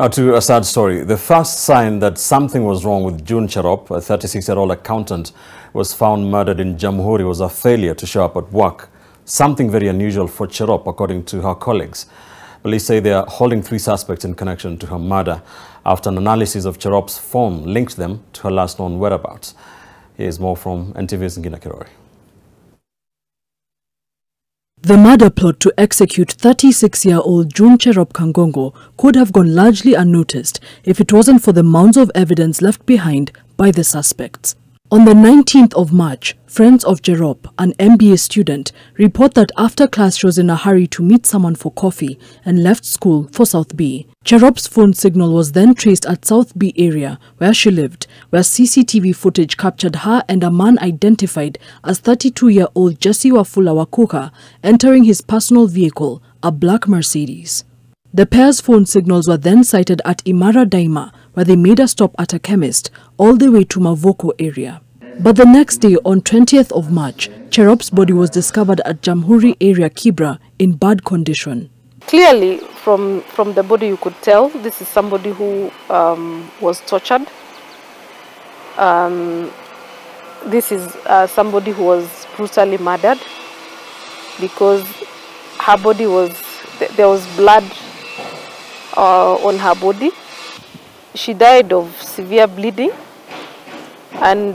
Now to a sad story. The first sign that something was wrong with June Jerop, a 36-year-old accountant, was found murdered in Jamhuri, was a failure to show up at work. Something very unusual for Jerop, according to her colleagues. Police say they are holding 3 suspects in connection to her murder after an analysis of Jerop's phone linked them to her last known whereabouts. Here's more from NTV's Ngina Kirori. The murder plot to execute 36-year-old June Jerop Kangongo could have gone largely unnoticed if it wasn't for the mounds of evidence left behind by the suspects. On the 19th of March, friends of Jerop, an MBA student, report that after class she was in a hurry to meet someone for coffee and left school for South B. Jerop's phone signal was then traced at South B area where she lived, where CCTV footage captured her and a man identified as 32-year-old Jesse Wafula Wakuka entering his personal vehicle, a black Mercedes. The pair's phone signals were then sighted at Imara Daima, where they made a stop at a chemist, all the way to Mavoko area. But the next day, on 20th of March, Jerop's body was discovered at Jamhuri area Kibra in bad condition. Clearly, from the body you could tell this is somebody who was tortured. This is somebody who was brutally murdered because her body was, there was blood on her body. She died of severe bleeding, and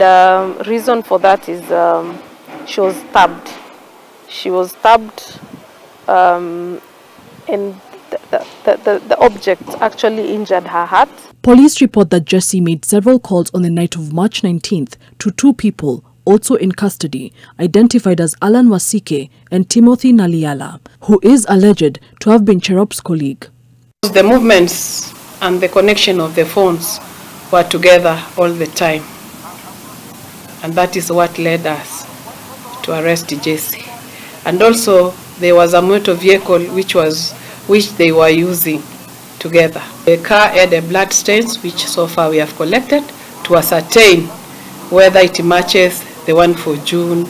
reason for that is she was stabbed. She was stabbed, and the object actually injured her heart. Police report that Jesse made several calls on the night of March 19th to 2 people, also in custody, identified as Alan Wasike and Timothy Naliala, who is alleged to have been Jerop's colleague. The movements and the connection of the phones were together all the time, and that is what led us to arrest Jesse. And also there was a motor vehicle which they were using together. The car had a blood stains, which so far we have collected to ascertain whether it matches the one for June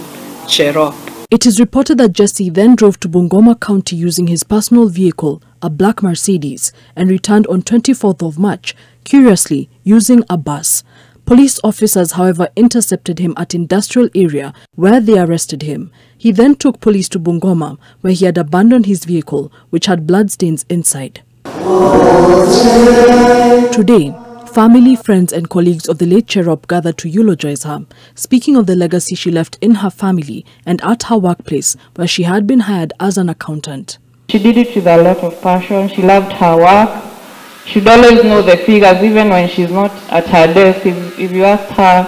Jerop. It is reported that Jesse then drove to Bungoma County using his personal vehicle, a black Mercedes, and returned on 24th of March, curiously using a bus. Police officers, however, intercepted him at industrial area where they arrested him. He then took police to Bungoma, where he had abandoned his vehicle, which had bloodstains inside. Today, family, friends and colleagues of the late Jerop gathered to eulogize her, speaking of the legacy she left in her family and at her workplace, where she had been hired as an accountant. She did it with a lot of passion. She loved her work. She'd always know the figures, even when she's not at her desk. If you ask her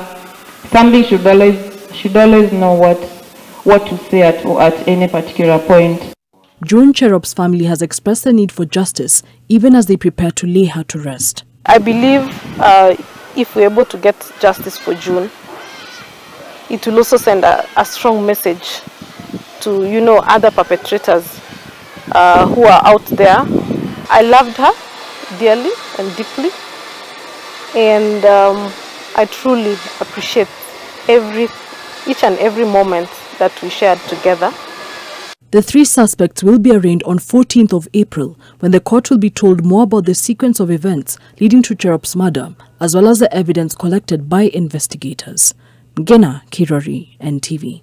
something, she'd always know what to say at any particular point. June Jerop's family has expressed the need for justice, even as they prepare to lay her to rest. I believe if we're able to get justice for June, it will also send a strong message to, other perpetrators who are out there. I loved her dearly and deeply, and I truly appreciate each and every moment that we shared together. The 3 suspects will be arraigned on 14th of April, when the court will be told more about the sequence of events leading to Jerop's murder, as well as the evidence collected by investigators. Ngina Kirori, NTV.